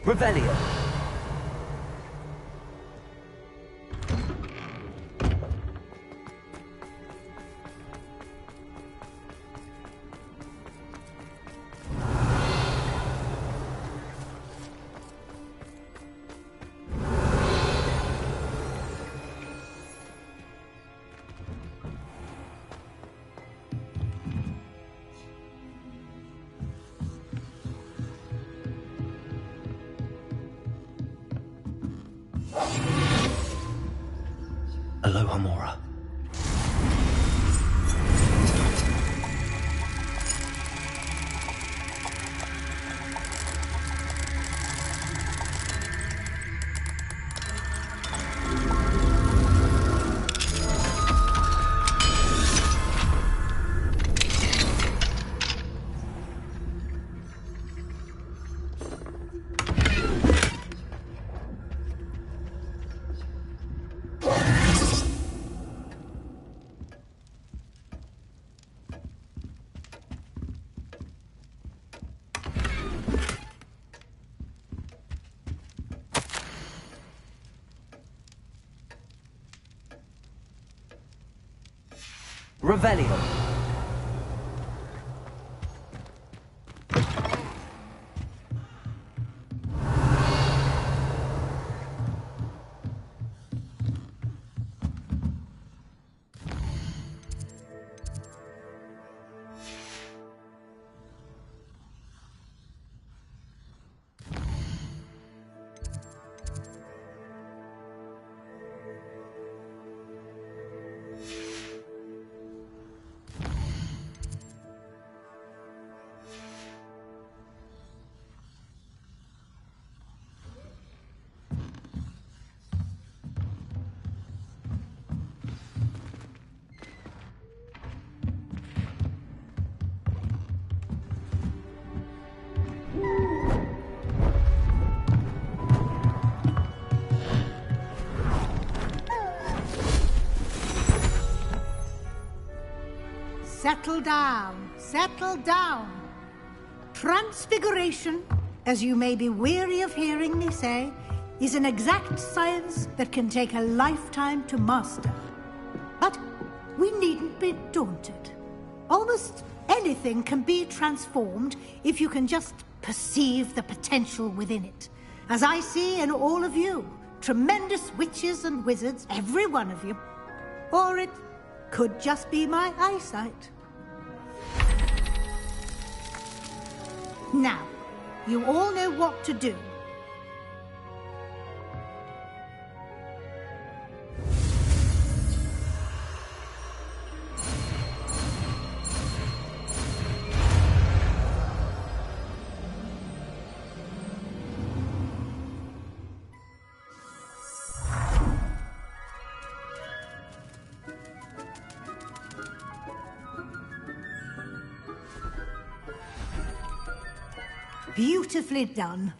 Revelio. Aloha Mora. Revelio. Settle down, settle down. Transfiguration, as you may be weary of hearing me say, is an exact science that can take a lifetime to master. But we needn't be daunted. Almost anything can be transformed if you can just perceive the potential within it. As I see in all of you, tremendous witches and wizards, every one of you. Or it could just be my eyesight. Now, you all know what to do. Beautifully done.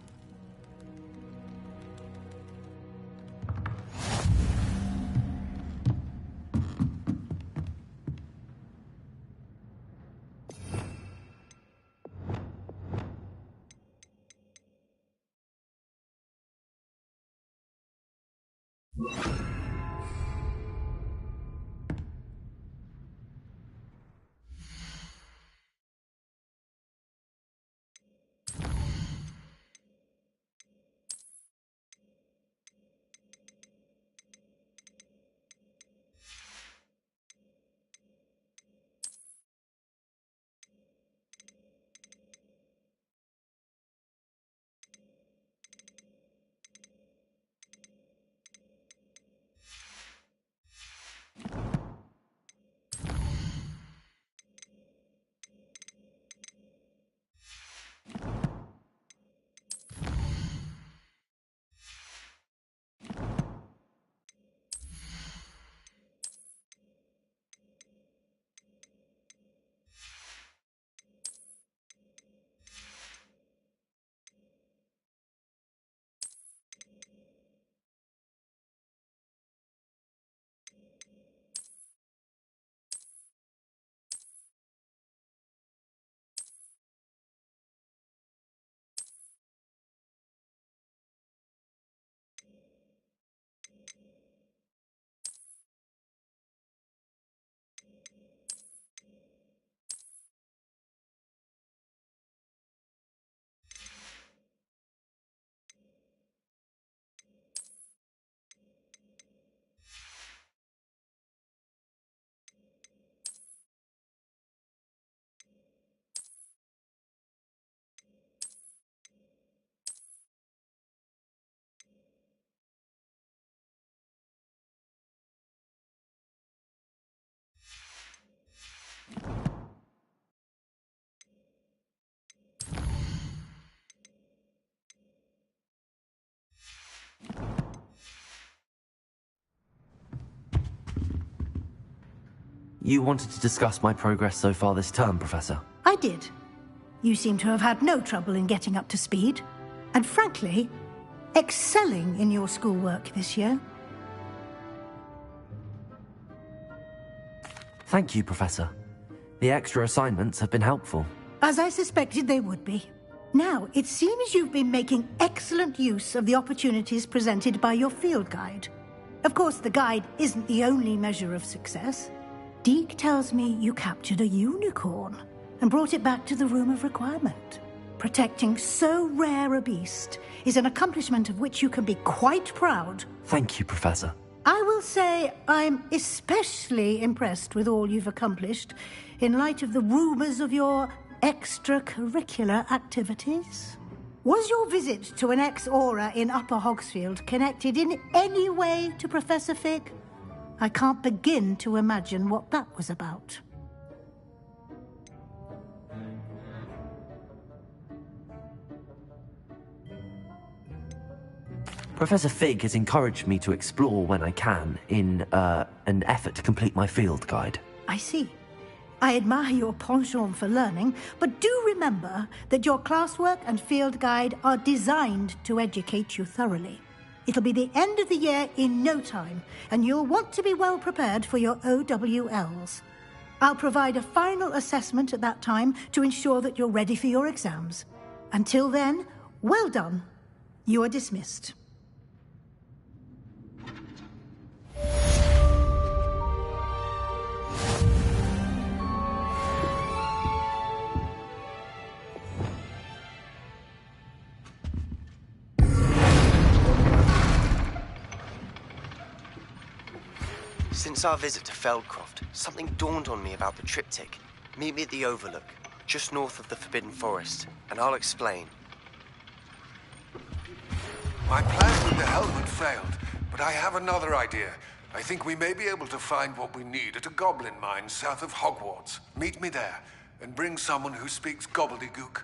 You wanted to discuss my progress so far this term, Professor. I did. You seem to have had no trouble in getting up to speed. And frankly, excelling in your schoolwork this year. Thank you, Professor. The extra assignments have been helpful. As I suspected they would be. Now, it seems you've been making excellent use of the opportunities presented by your field guide. Of course, the guide isn't the only measure of success. Deke tells me you captured a unicorn and brought it back to the Room of Requirement. Protecting so rare a beast is an accomplishment of which you can be quite proud. Thank you, Professor. I will say I'm especially impressed with all you've accomplished in light of the rumours of your extracurricular activities. Was your visit to an ex-aura in Upper Hogsfield connected in any way to Professor Fig? I can't begin to imagine what that was about. Professor Fig has encouraged me to explore when I can in an effort to complete my field guide. I see. I admire your penchant for learning, but do remember that your classwork and field guide are designed to educate you thoroughly. It'll be the end of the year in no time, and you'll want to be well prepared for your OWLs. I'll provide a final assessment at that time to ensure that you're ready for your exams. Until then, well done. You are dismissed. Since our visit to Feldcroft, something dawned on me about the triptych. Meet me at the Overlook, just north of the Forbidden Forest, and I'll explain. My plan with the helmet failed, but I have another idea. I think we may be able to find what we need at a goblin mine south of Hogwarts. Meet me there, and bring someone who speaks gobbledygook.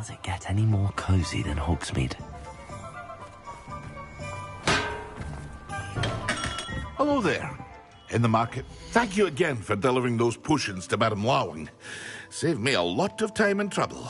Does it get any more cozy than Hogsmeade? Hello there. In the market. Thank you again for delivering those potions to Madame Lawing. Saved me a lot of time and trouble.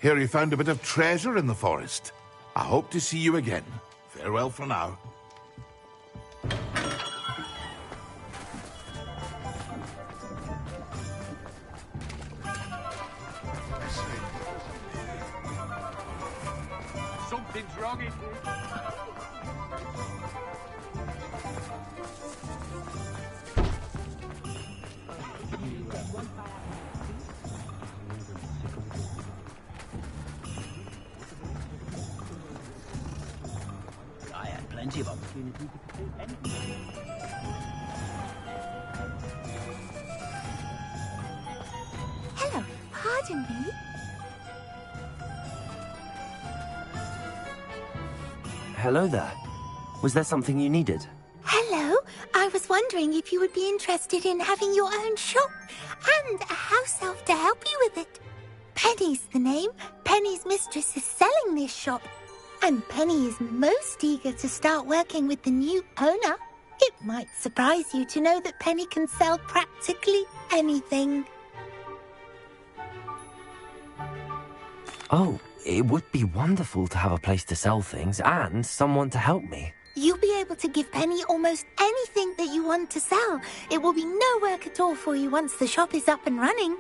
Hear you found a bit of treasure in the forest. I hope to see you again. Farewell for now. Something's wrong in here. I had plenty of opportunity to do anything. Hello, pardon me. Hello there. Was there something you needed? Hello, I was wondering if you would be interested in having your own shop and a house elf to help you with it. Penny's the name. Penny's mistress is selling this shop. And Penny is most eager to start working with the new owner. It might surprise you to know that Penny can sell practically anything. Oh, it would be wonderful to have a place to sell things and someone to help me. You'll be able to give Penny almost anything that you want to sell. It will be no work at all for you once the shop is up and running.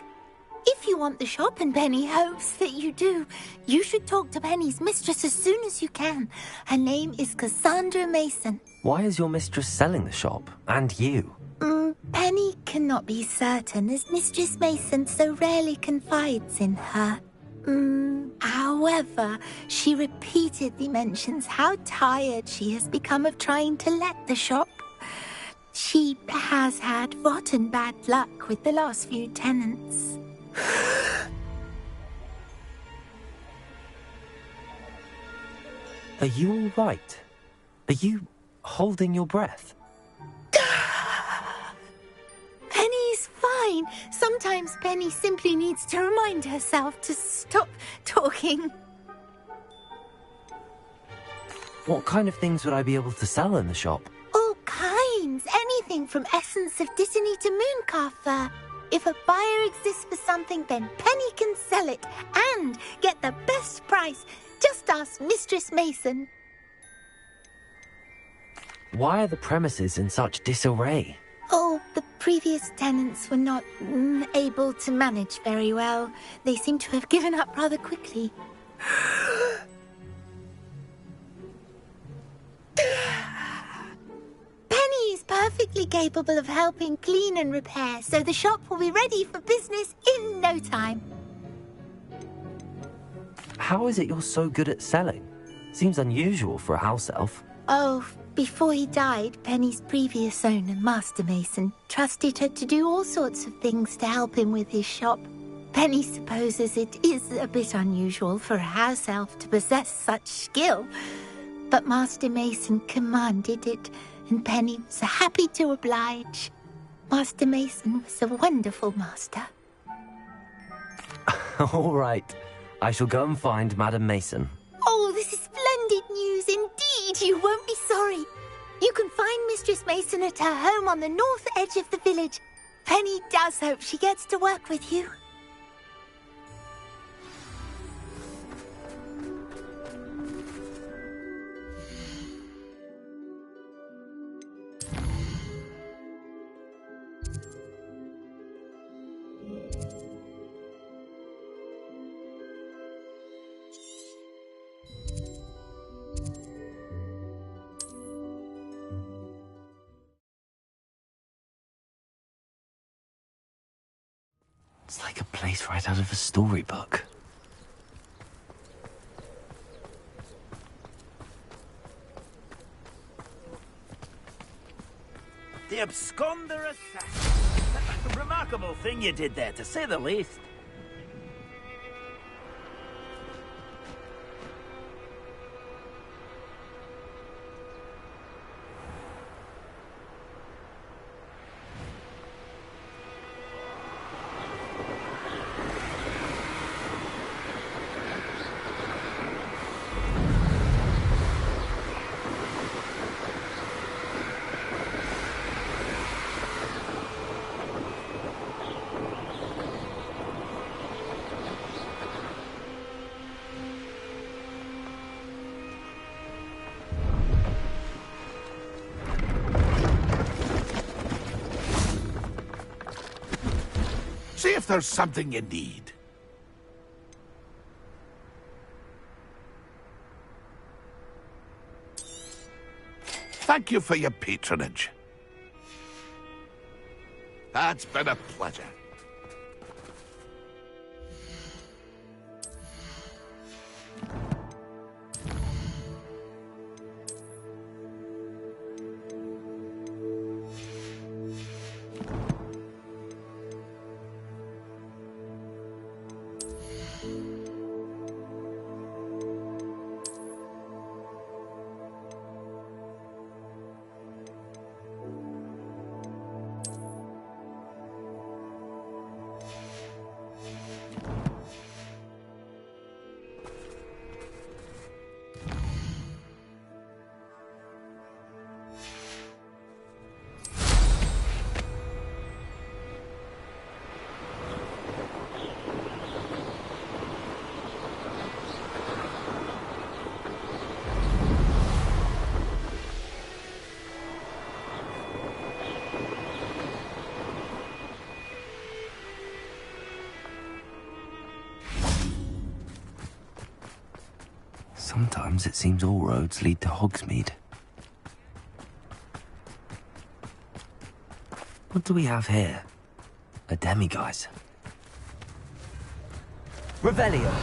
If you want the shop, and Penny hopes that you do, you should talk to Penny's mistress as soon as you can. Her name is Cassandra Mason. Why is your mistress selling the shop? And you? Penny cannot be certain, as Mistress Mason so rarely confides in her. However, she repeatedly mentions how tired she has become of trying to let the shop. She has had rotten bad luck with the last few tenants. Are you all right? Are you holding your breath? Penny's fine. Sometimes Penny simply needs to remind herself to stop talking. What kind of things would I be able to sell in the shop? All kinds. Anything from essence of Dittany to mooncalf fur. If a buyer exists for something, then Penny can sell it and get the best price. Just ask Mistress Mason. Why are the premises in such disarray? Oh, the previous tenants were not able to manage very well. They seem to have given up rather quickly. Penny is perfectly capable of helping clean and repair, so the shop will be ready for business in no time. How is it you're so good at selling? Seems unusual for a house elf. Oh, before he died, Penny's previous owner, Master Mason, trusted her to do all sorts of things to help him with his shop. Penny supposes it is a bit unusual for a house elf to possess such skill, but Master Mason commanded it, and Penny was happy to oblige. Master Mason was a wonderful master. All right. I shall go and find Madame Mason. Oh, this is splendid news indeed. You won't be sorry. You can find Mistress Mason at her home on the north edge of the village. Penny does hope she gets to work with you. It's like a place right out of a storybook. The absconder assassin. Remarkable thing you did there, to say the least. See if there's something you need. Thank you for your patronage. It's been a pleasure. Sometimes it seems all roads lead to Hogsmeade. What do we have here? A demiguise. Revelio!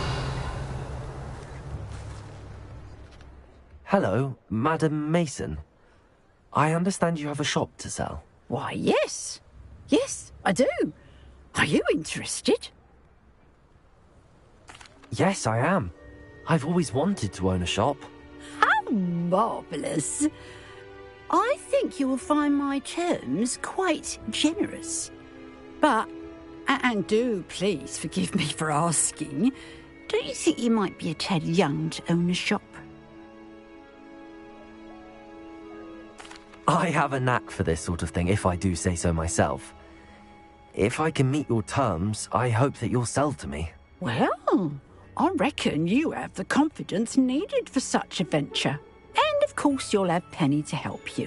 Hello, Madam Mason. I understand you have a shop to sell. Why, yes. Yes, I do. Are you interested? Yes, I am. I've always wanted to own a shop. How marvellous. I think you will find my terms quite generous. But, and do please forgive me for asking, don't you think you might be a tad young to own a shop? I have a knack for this sort of thing, if I do say so myself. If I can meet your terms, I hope that you'll sell to me. Well, I reckon you have the confidence needed for such a venture. And of course you'll have Penny to help you.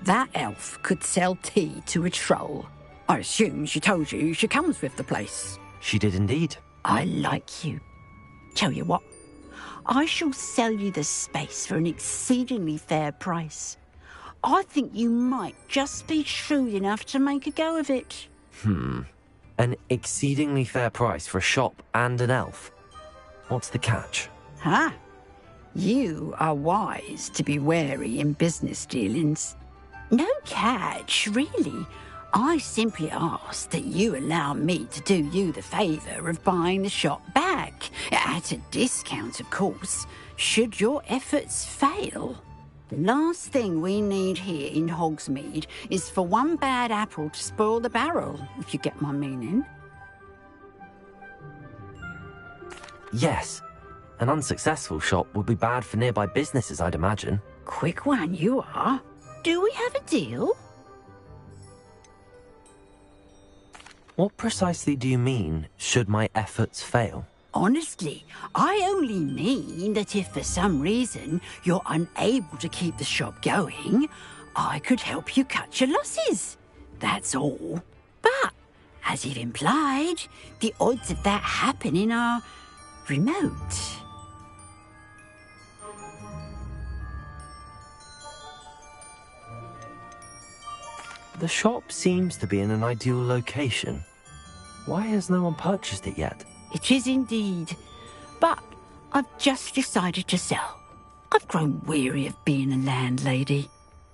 That elf could sell tea to a troll. I assume she told you she comes with the place. She did indeed. I like you. Tell you what, I shall sell you the space for an exceedingly fair price. I think you might just be shrewd enough to make a go of it. An exceedingly fair price for a shop and an elf. What's the catch? Huh? You are wise to be wary in business dealings. No catch, really. I simply ask that you allow me to do you the favour of buying the shop back. At a discount, of course, should your efforts fail. The last thing we need here in Hogsmeade is for one bad apple to spoil the barrel, if you get my meaning. Yes. An unsuccessful shop would be bad for nearby businesses, I'd imagine. Quick one, you are. Do we have a deal? What precisely do you mean, should my efforts fail? Honestly, I only mean that if for some reason you're unable to keep the shop going, I could help you cut your losses. That's all. But, as you've implied, the odds of that happening are remote. The shop seems to be in an ideal location. Why has no one purchased it yet? It is indeed. But I've just decided to sell. I've grown weary of being a landlady.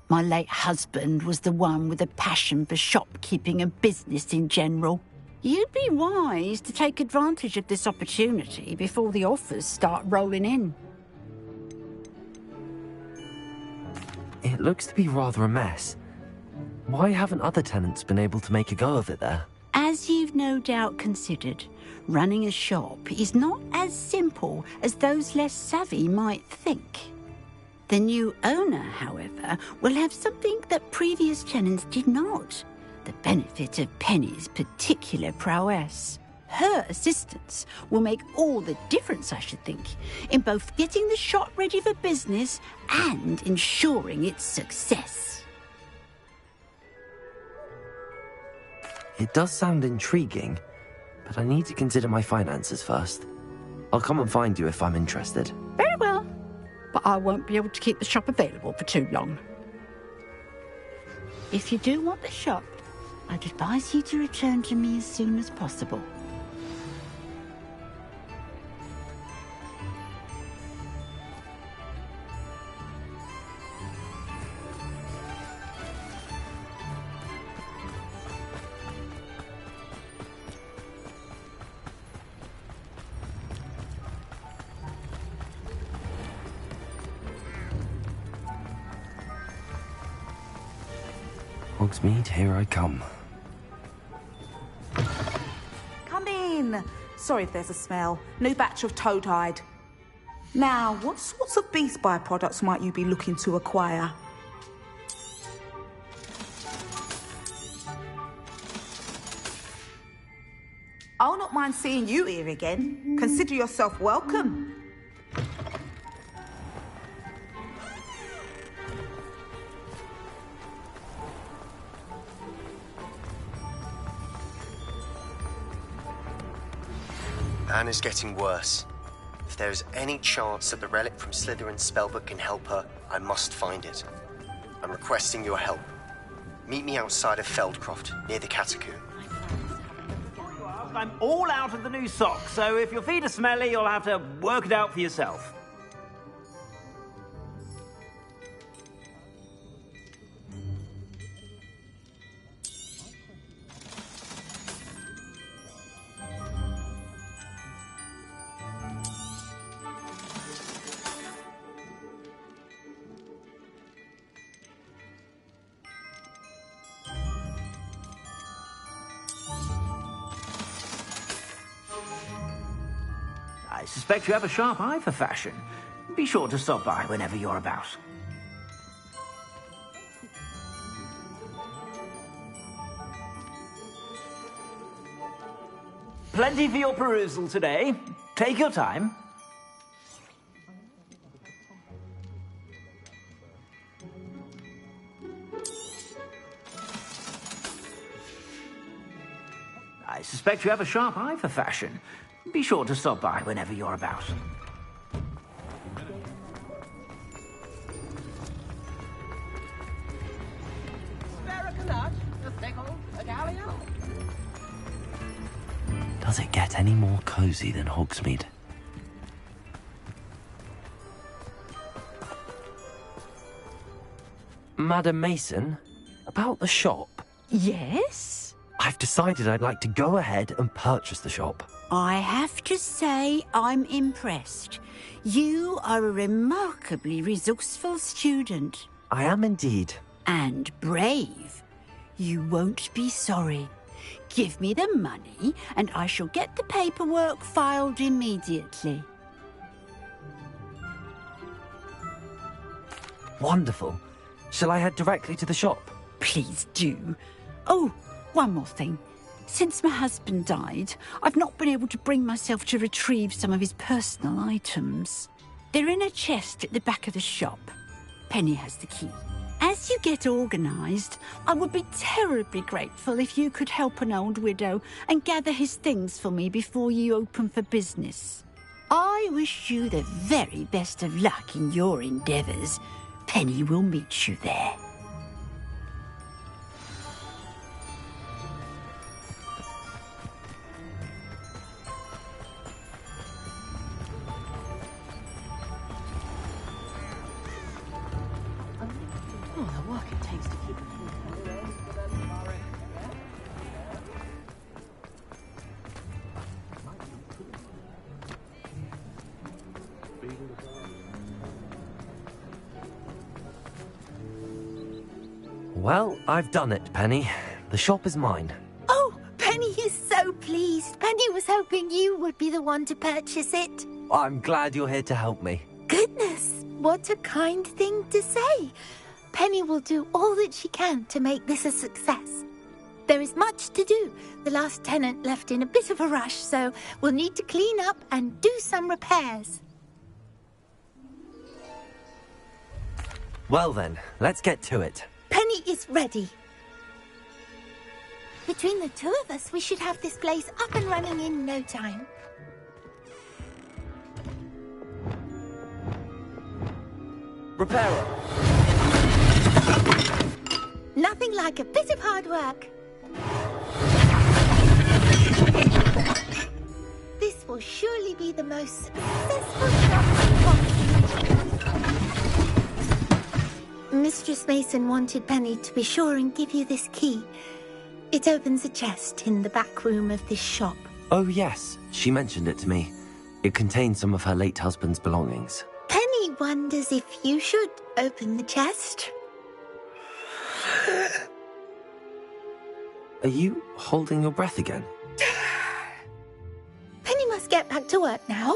My late husband was the one with a passion for shopkeeping and business in general. You'd be wise to take advantage of this opportunity before the offers start rolling in. It looks to be rather a mess. Why haven't other tenants been able to make a go of it there? As you've no doubt considered, running a shop is not as simple as those less savvy might think. The new owner, however, will have something that previous tenants did not. The benefit of Penny's particular prowess. Her assistance will make all the difference, I should think, in both getting the shop ready for business and ensuring its success. It does sound intriguing, but I need to consider my finances first. I'll come and find you if I'm interested. Very well, but I won't be able to keep the shop available for too long. If you do want the shop, I'd advise you to return to me as soon as possible. Hogsmeade, here I come. Come in. Sorry if there's a smell. New batch of toad-hide. Now, what sorts of beast byproducts might you be looking to acquire? I'll not mind seeing you here again. Consider yourself welcome. Anne is getting worse. If there is any chance that the relic from Slytherin's spellbook can help her, I must find it. I'm requesting your help. Meet me outside of Feldcroft, near the Catacomb. I'm all out of the new socks, so if your feet are smelly, you'll have to work it out for yourself. I suspect you have a sharp eye for fashion. Be sure to stop by whenever you're about. Plenty for your perusal today. Take your time. I suspect you have a sharp eye for fashion. Be sure to stop by whenever you're about. Does it get any more cozy than Hogsmeade? Madam Mason, about the shop. Yes? I've decided I'd like to go ahead and purchase the shop. I have to say I'm impressed. You are a remarkably resourceful student. I am indeed. And brave. You won't be sorry. Give me the money and I shall get the paperwork filed immediately. Wonderful. Shall I head directly to the shop? Please do. Oh, one more thing. Since my husband died, I've not been able to bring myself to retrieve some of his personal items. They're in a chest at the back of the shop. Penny has the key. As you get organised, I would be terribly grateful if you could help an old widow and gather his things for me before you open for business. I wish you the very best of luck in your endeavours. Penny will meet you there. work it takes to keep Well, I've done it, Penny. The shop is mine. Oh, Penny is so pleased. Penny was hoping you would be the one to purchase it. I'm glad you're here to help me. Goodness, what a kind thing to say. Penny will do all that she can to make this a success. There is much to do. The last tenant left in a bit of a rush, so we'll need to clean up and do some repairs. Well then, let's get to it. Penny is ready. Between the two of us, we should have this place up and running in no time. Repairer. Nothing like a bit of hard work. This will surely be the most successful shop possible. Mistress Mason wanted Penny to be sure and give you this key. It opens a chest in the back room of this shop. Oh yes, she mentioned it to me. It contains some of her late husband's belongings. Penny wonders if you should open the chest. Are you holding your breath again? Penny must get back to work now.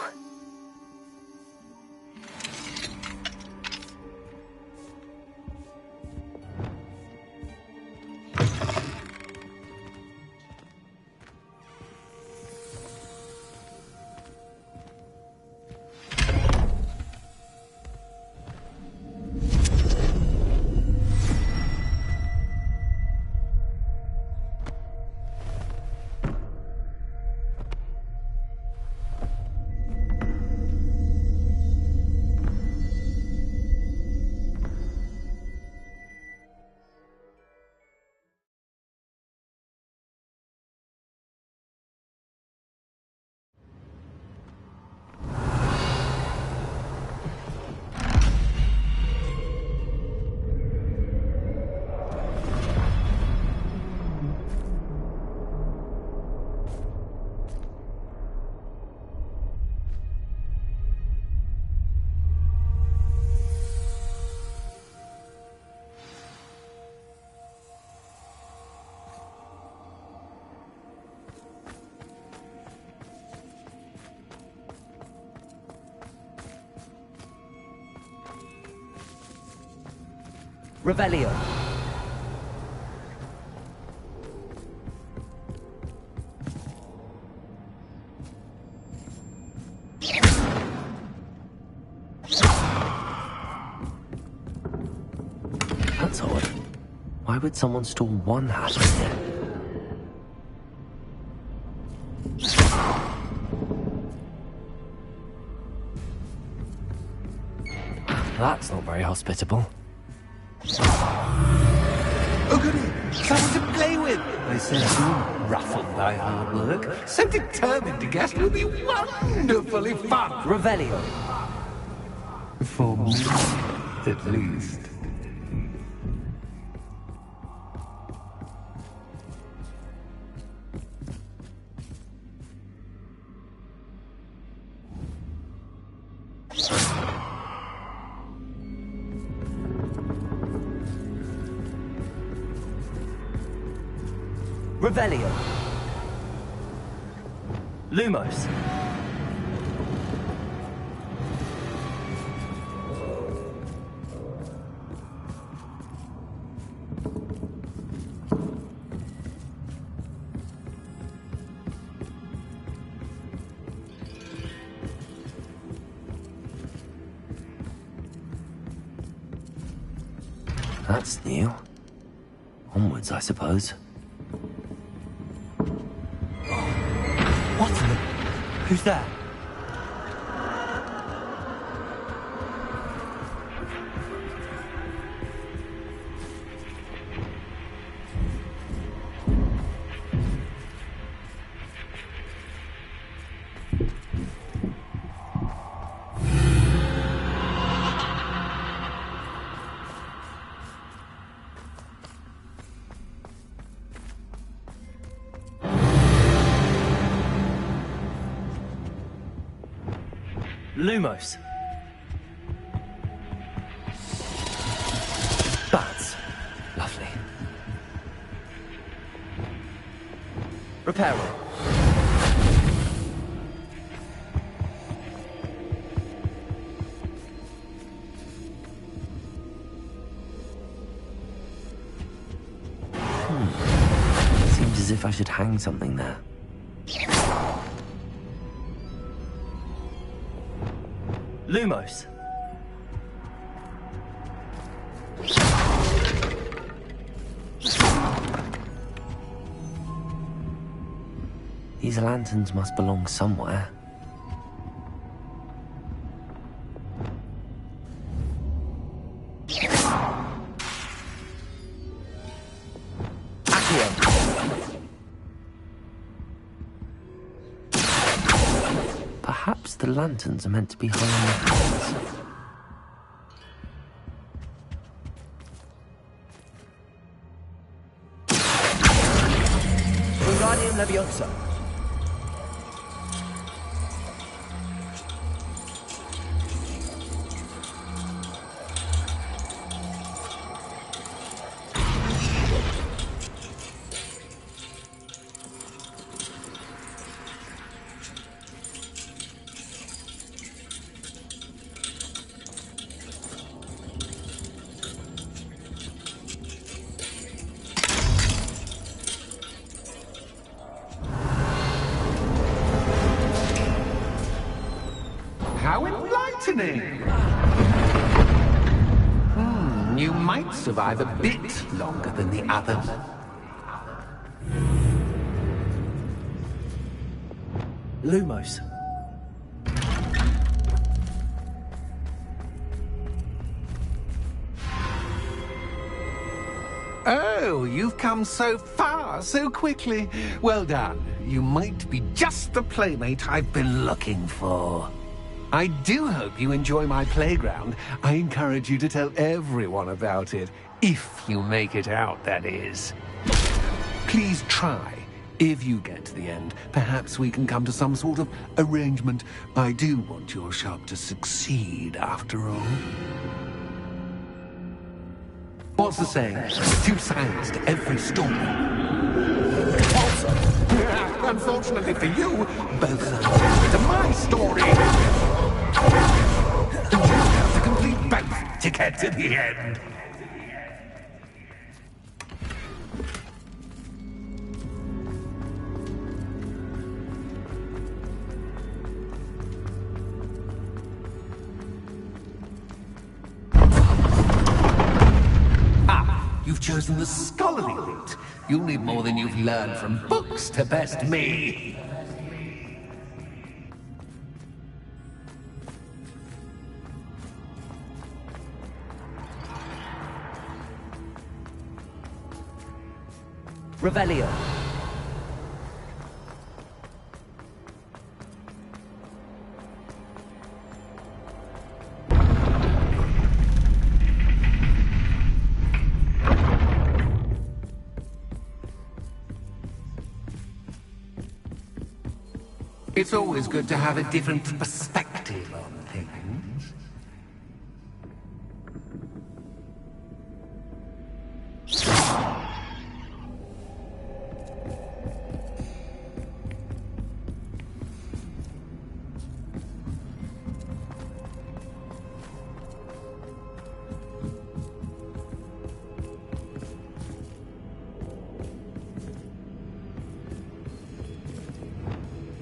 Revelio. That's odd. Why would someone store one hat in here? That's not very hospitable. Oh, goody! Someone to play with! I sense you, ruffled by hard work, so determined to guess will be wonderfully fun! Revelio. For me, at least. Revelio. Lumos. That's new. Onwards, I suppose. What in the... Who's there? Lumos. Bats. Lovely. Reparo. Seems as if I should hang something there. Lumos. These lanterns must belong somewhere. Perhaps the lanterns are meant to be hung on the hands. Wingardium Leviosa. How enlightening! You might survive a bit longer than the others. Lumos. Oh, you've come so far, so quickly. Well done. You might be just the playmate I've been looking for. I do hope you enjoy my playground. I encourage you to tell everyone about it. If you make it out, that is. Please try. If you get to the end, perhaps we can come to some sort of arrangement. I do want your shop to succeed, after all. What's the saying? Two sides to every story. Unfortunately for you, both sides to my story. You have to complete both to get to the end. You've chosen the scholarly route. You'll need more than you've learned from books to best me. Revelio. It's always good to have a different perspective on things.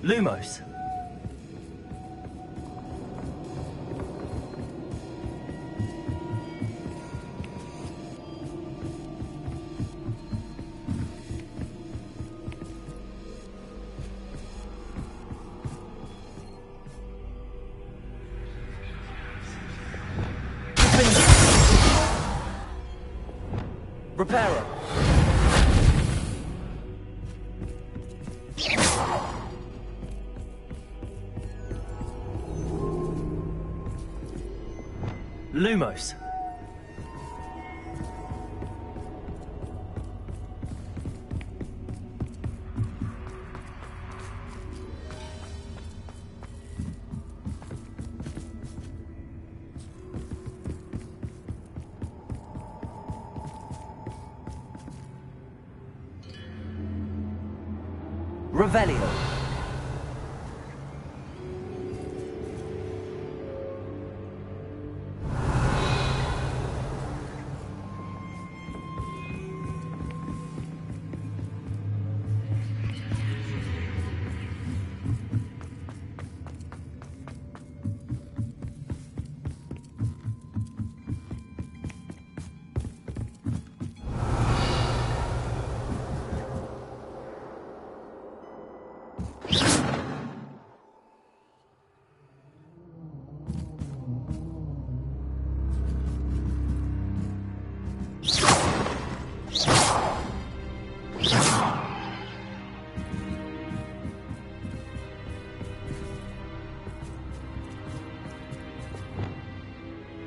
Lumos. Reparo. Lumos. Revelio.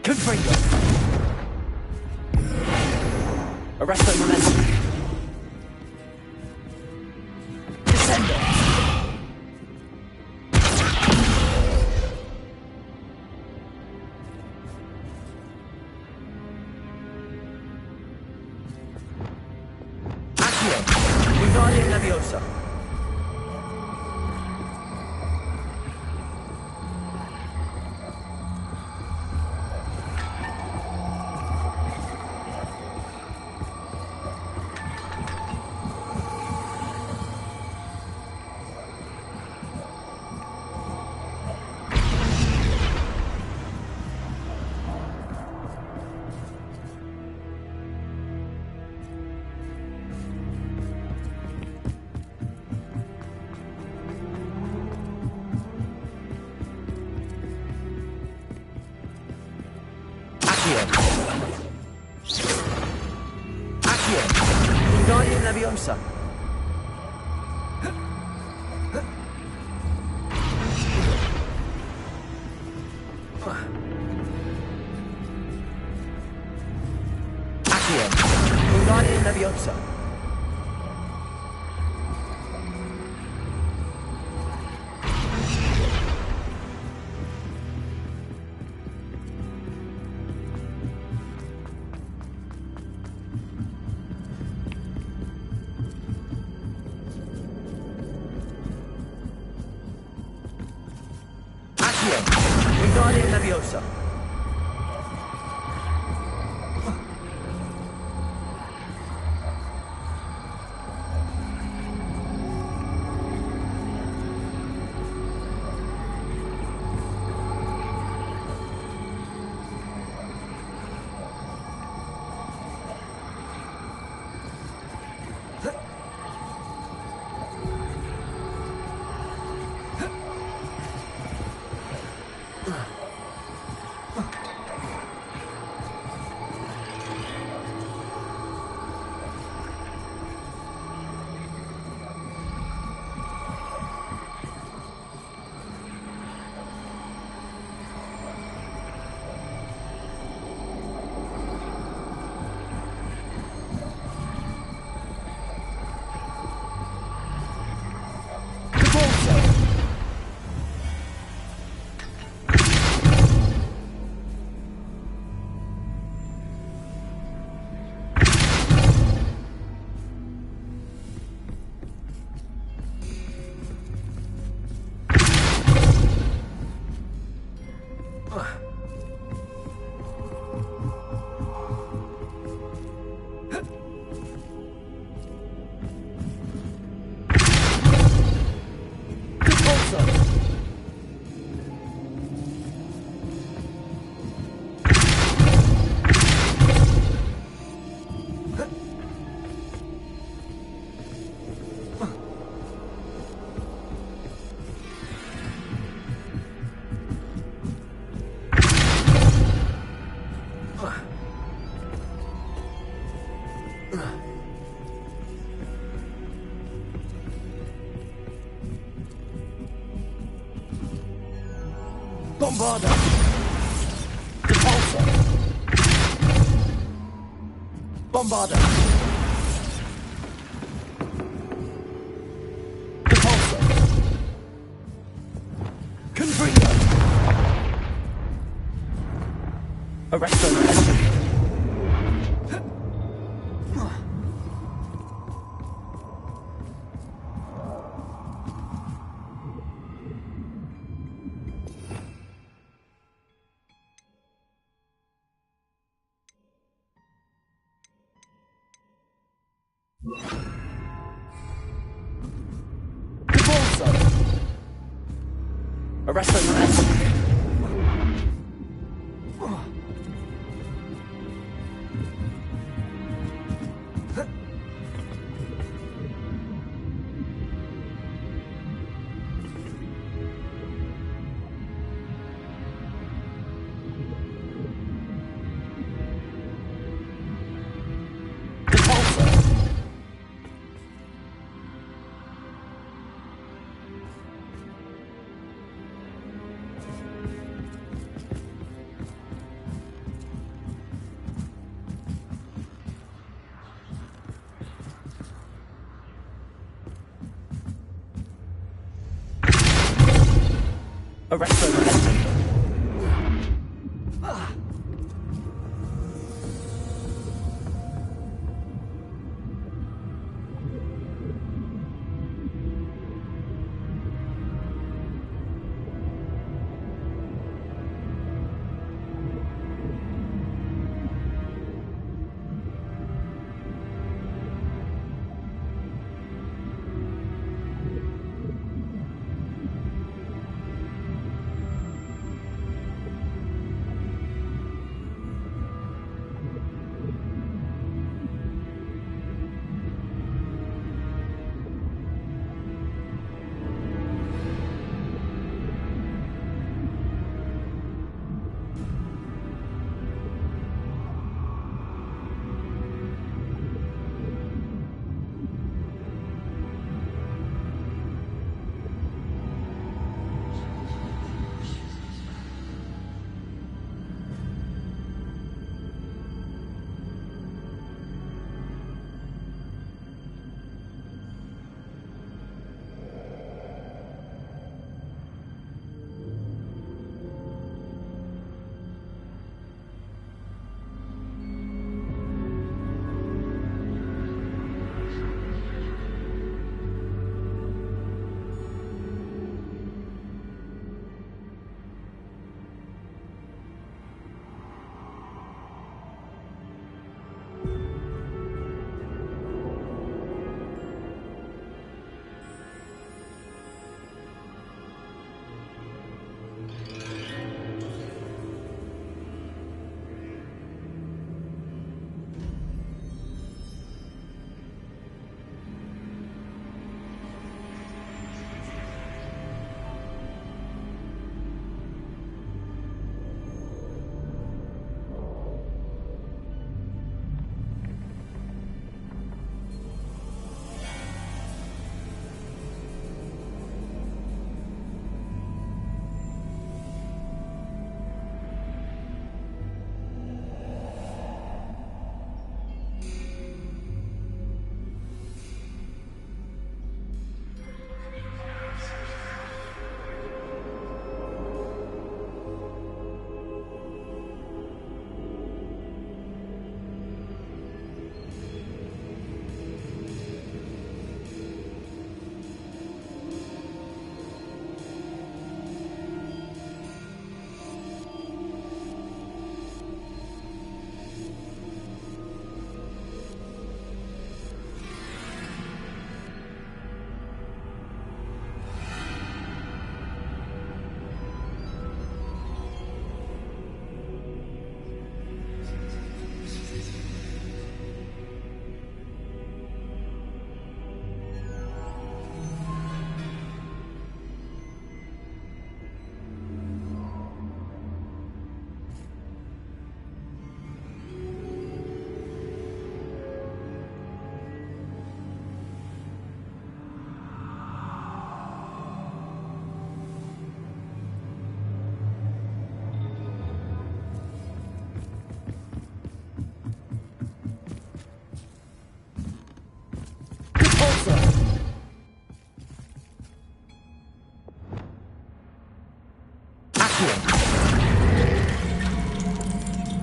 Confringo. Arresto momentum. Descendo. Accio. Wingardium Leviosa. Accio. Wingardium Leviosa. Accio. Wingardium Leviosa. Wingardium Leviosa. Bombarda! Repulsor! Bombarda! Repulsor! Confringo! Arresto momentum! Arrest them, arrest them. Arrest them, arrest them.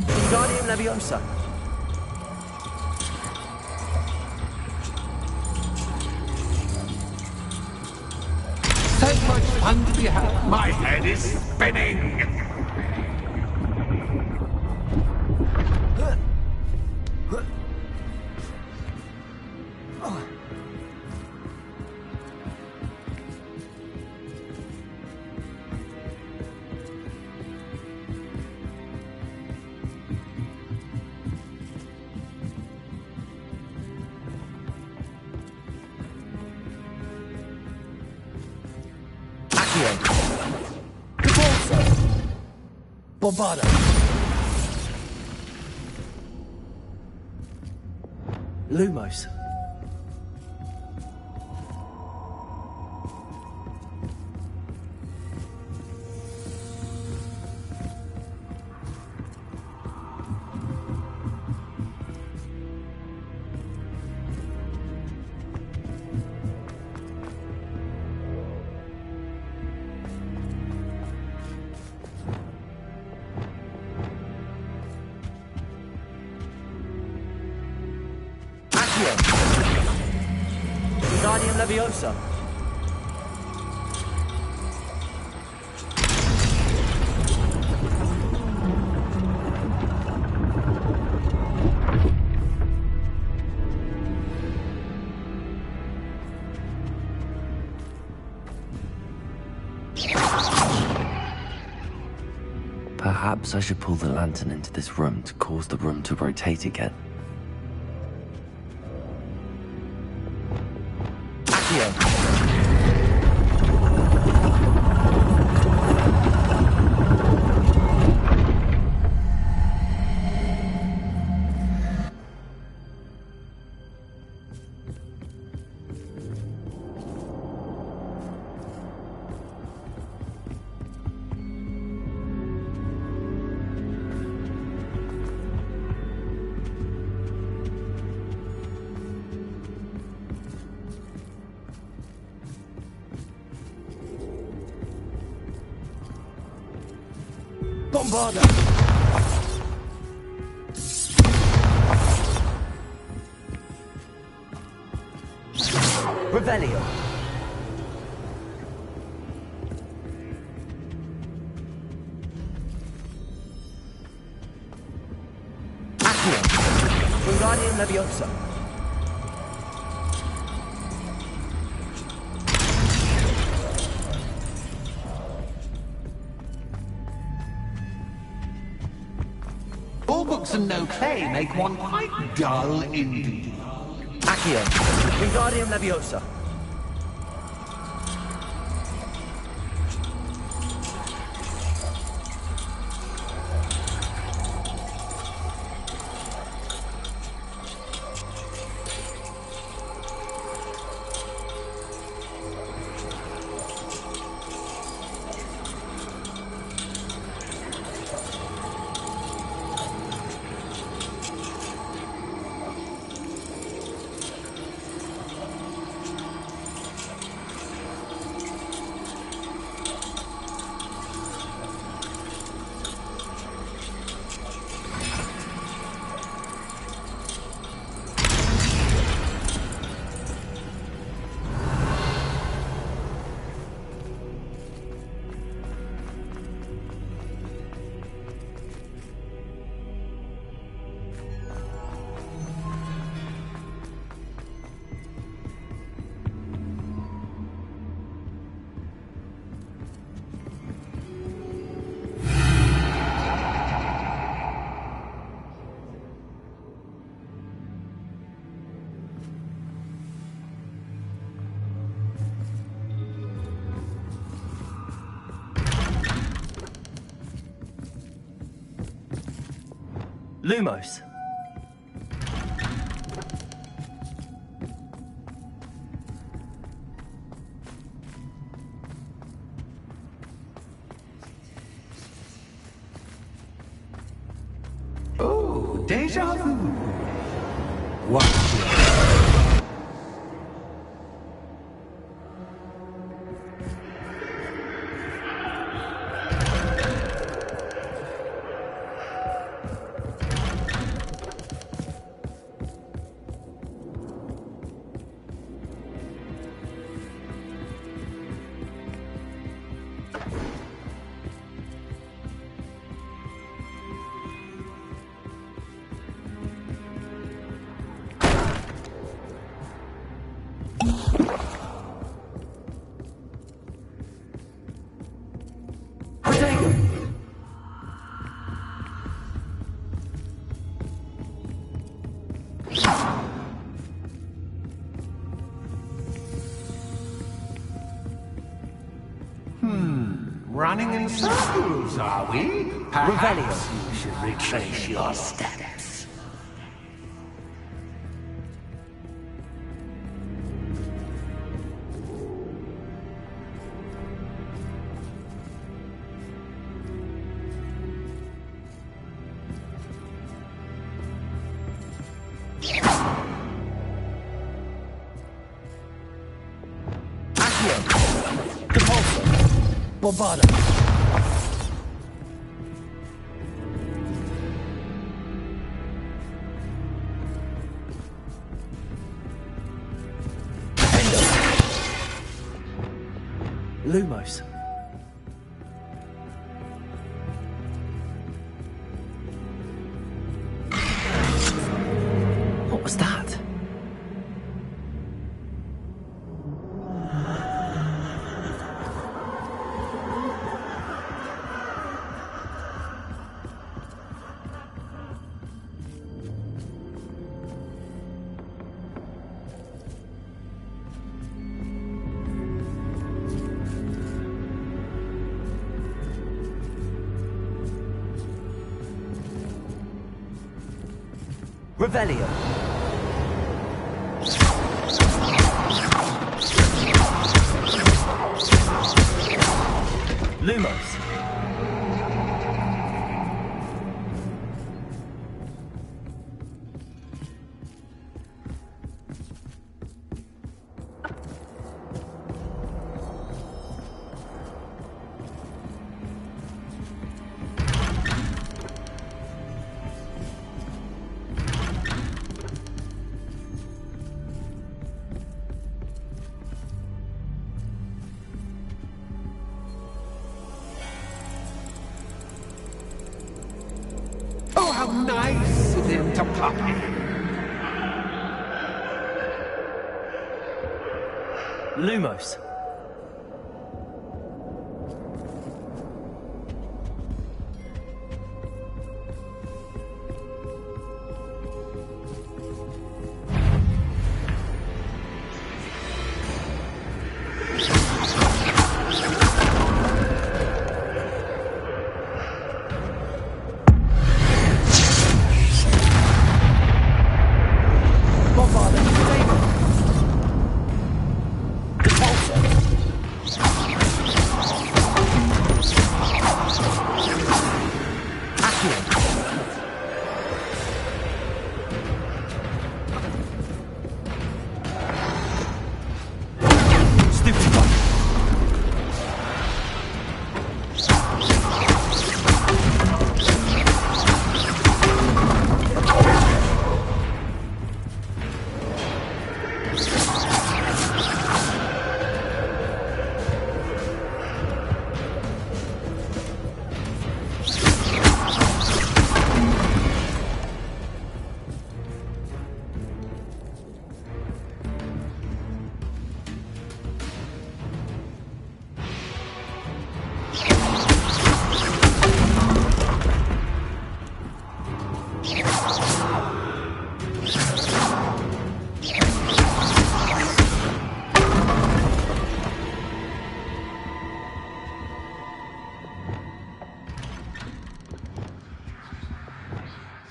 Wingardium Leviosa. So much fun to be had. My head is spinning. Bombarda. Lumos. Guardian Leviosa. Perhaps I should pull the lantern into this room to cause the room to rotate again. Bombarda! Revelio! Accio! Wingardium Leviosa! All books and no play make one quite dull indeed. Accio! Wingardium Leviosa! Lumos. Oh, deja vu. What? Running in circles, are we? Perhaps you should retrace your steps. Bombada. Lumos. What was that? Revelio. Lumos. Oh, how nice of him to pop in. Lumos.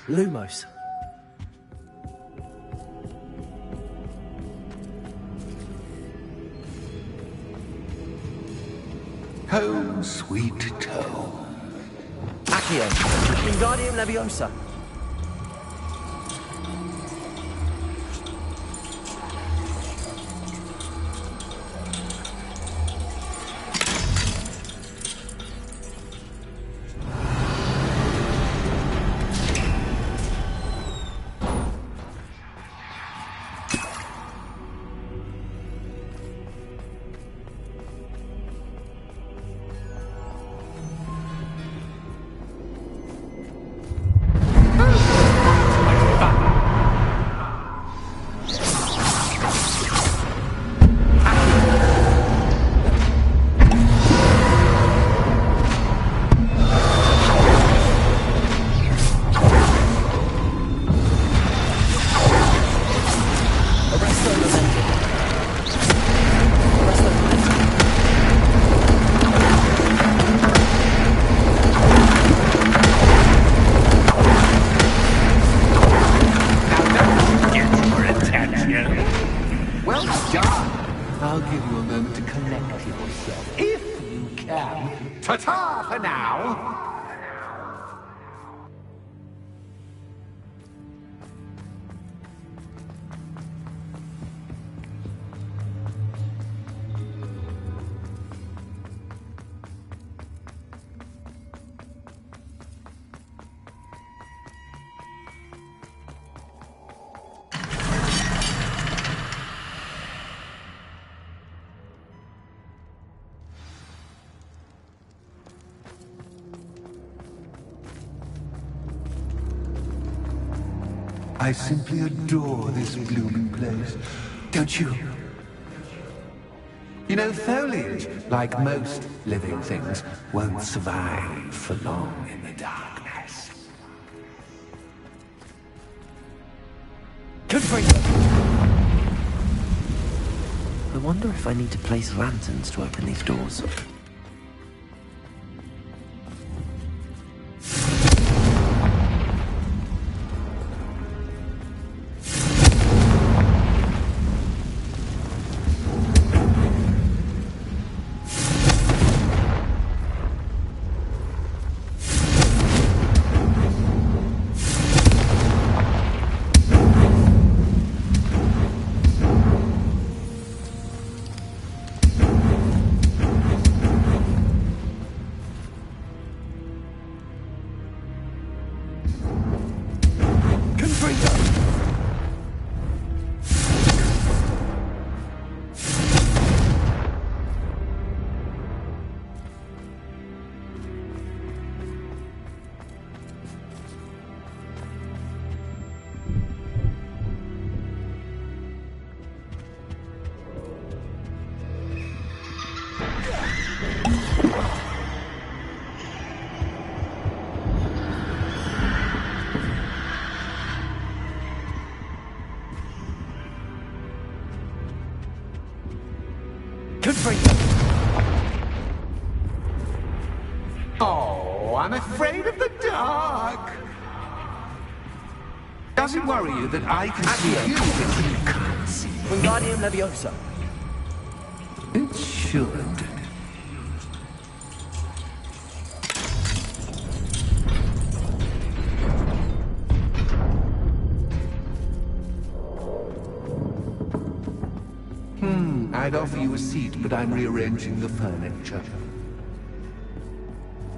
Lumos. Home, sweet home. Accio. Wingardium Leviosa. I simply adore this blooming place. Don't you? You know, foliage, like most living things, won't survive for long in the darkness. I wonder if I need to place lanterns to open these doors. Oh, I'm afraid of the dark. Does it worry you that I can see you, but you can't see? Wingardium Leviosa. It should. I'd offer you a seat, but I'm rearranging the furniture.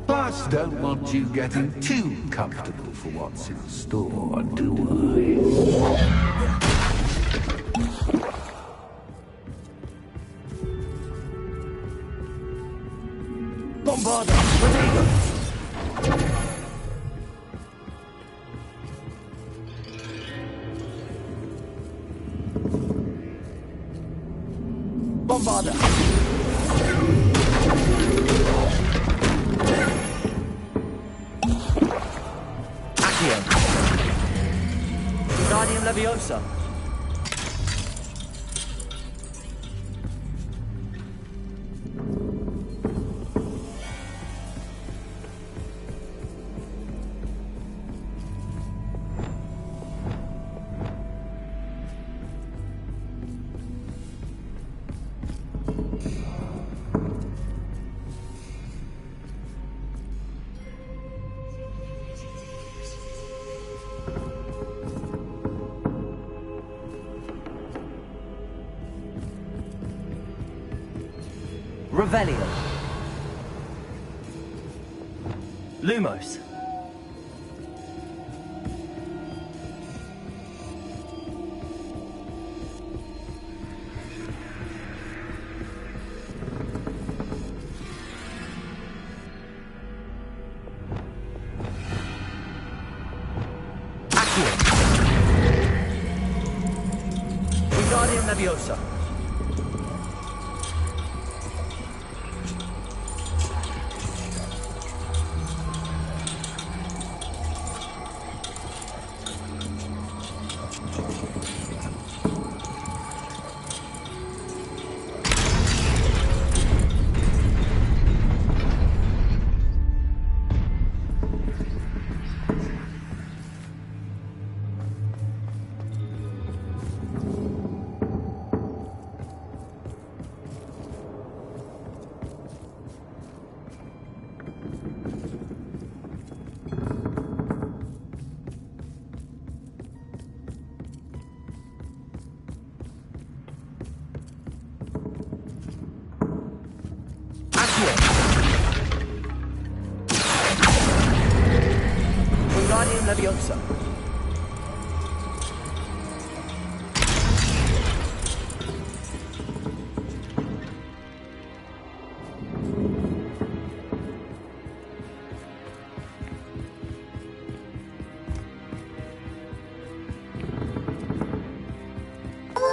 Plus, don't want you getting too comfortable for what's in store, do I? Bombarda! Rodrigo! Bombarda! Accio! Wingardium Leviosa! Revelio. Lumos. Accio. Wingardium Leviosa.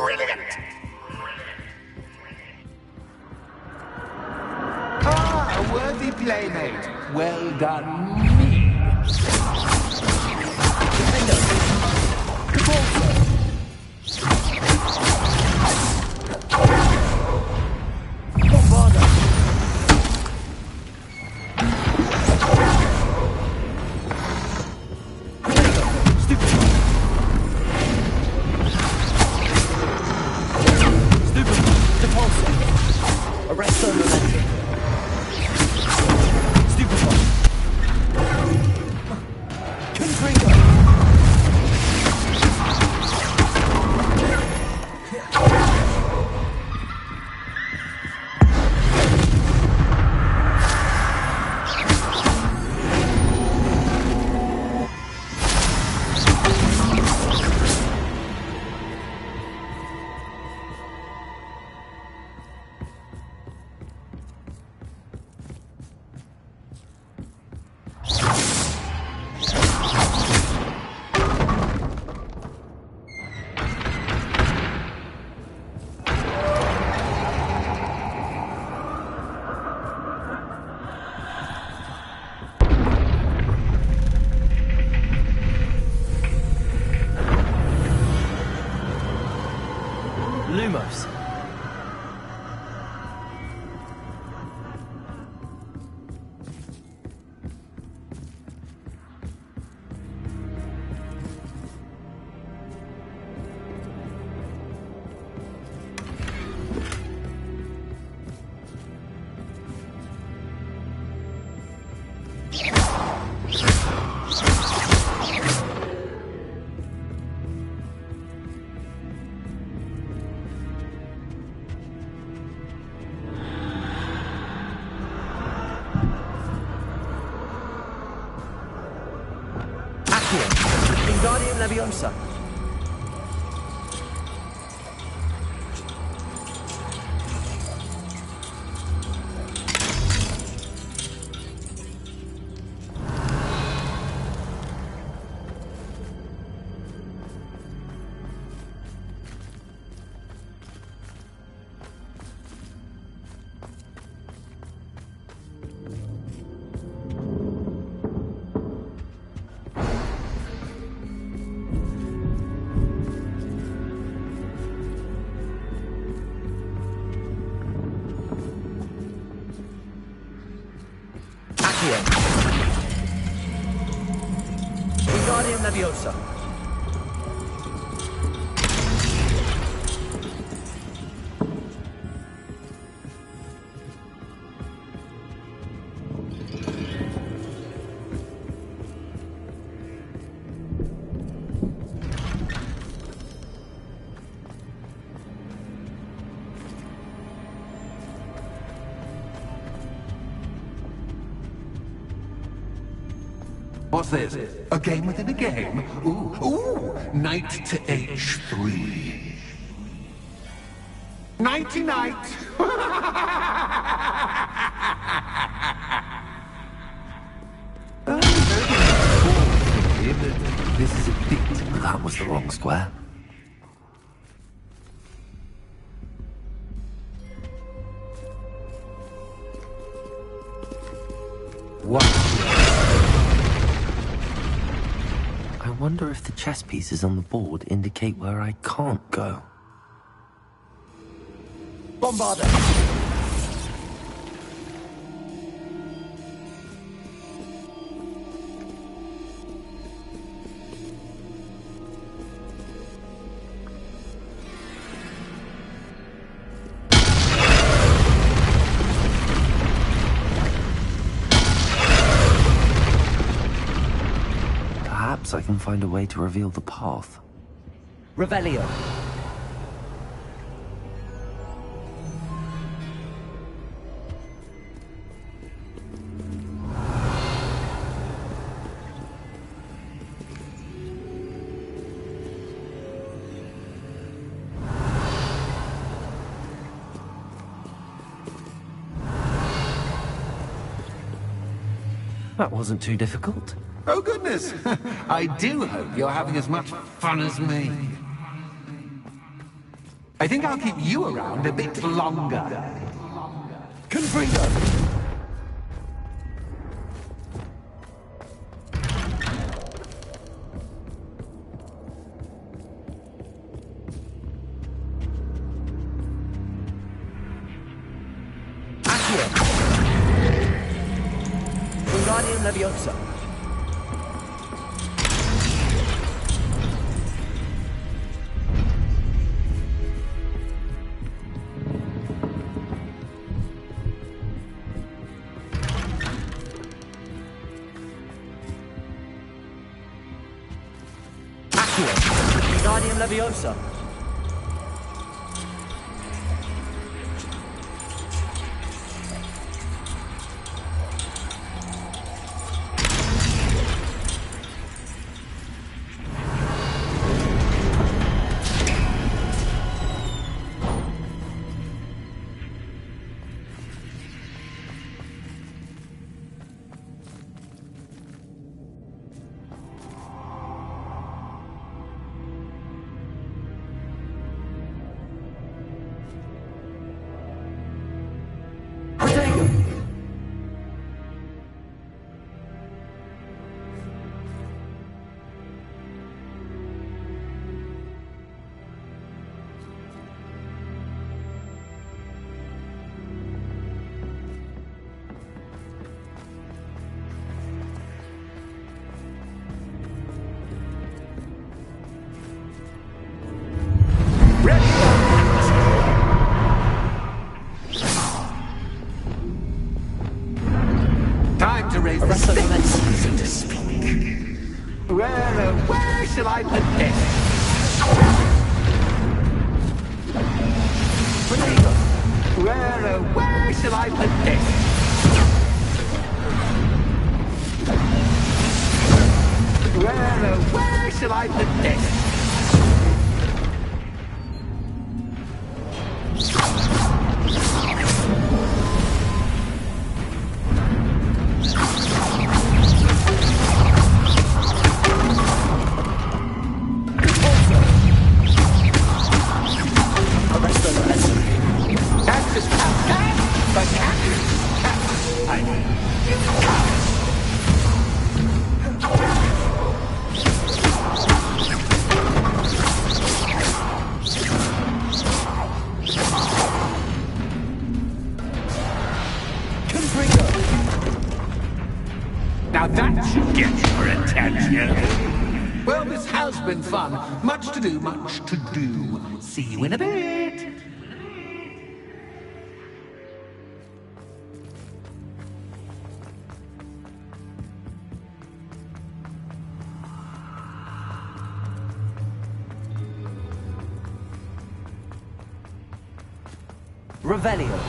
Brilliant! Ah, a worthy playmate. Well done, me. Lumos. Wingardium Leviosa. Wingardium Leviosa. What's this? A game within a game? Ooh, knight to h3. Nighty-night! This is a bit... That was the wrong square. What? I wonder if the chess pieces on the board indicate where I can't go. Bombarder! Perhaps I can find a way to reveal the path. Revelio. That wasn't too difficult. Oh, goodness! I do hope you're having as much fun as me. I think I'll keep you around a bit longer. Confringo! Accio! Wingardium Leviosa! Wingardium Leviosa. Time to raise the stakes, so to speak. Where shall I put this? Where shall I put this? Where shall I put this? Now that should get your attention. Well, this has been fun. Much to do, much to do. See you in a bit. Revelio.